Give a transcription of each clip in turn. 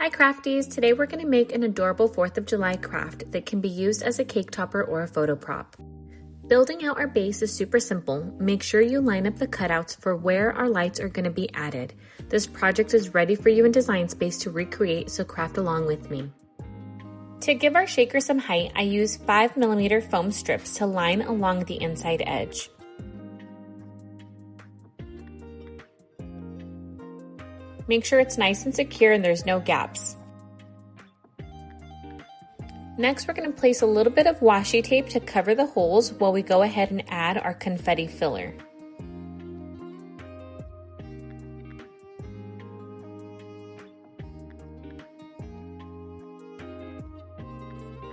Hi crafties! Today we're going to make an adorable 4th of July craft that can be used as a cake topper or a photo prop. Building out our base is super simple. Make sure you line up the cutouts for where our lights are going to be added. This project is ready for you in Design Space to recreate, so craft along with me. To give our shaker some height, I use 5mm foam strips to line along the inside edge. Make sure it's nice and secure and there's no gaps. Next, we're going to place a little bit of washi tape to cover the holes while we go ahead and add our confetti filler.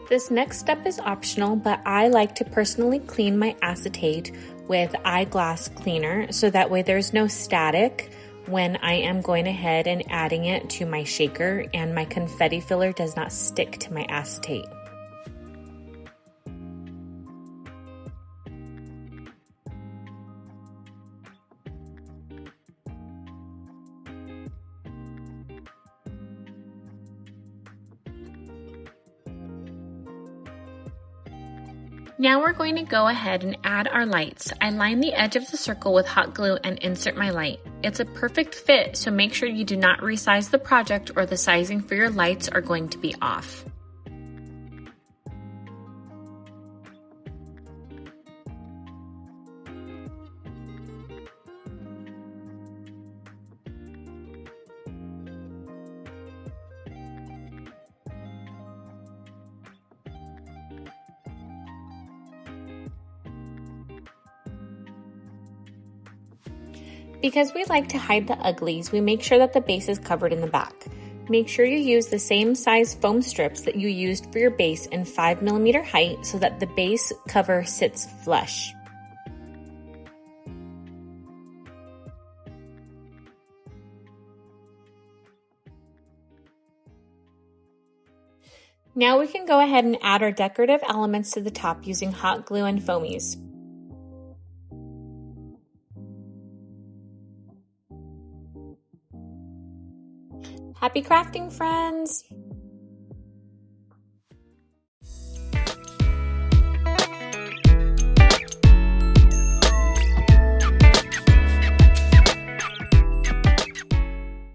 This next step is optional, but I like to personally clean my acetate with eyeglass cleaner so that way there's no static when I am going ahead and adding it to my shaker and my confetti filler does not stick to my acetate. Now we're going to go ahead and add our lights. I line the edge of the circle with hot glue and insert my light. It's a perfect fit, so make sure you do not resize the project or the sizing for your lights are going to be off. Because we like to hide the uglies, we make sure that the base is covered in the back. Make sure you use the same size foam strips that you used for your base in 5mm height so that the base cover sits flush. Now we can go ahead and add our decorative elements to the top using hot glue and foamies. Happy crafting, friends!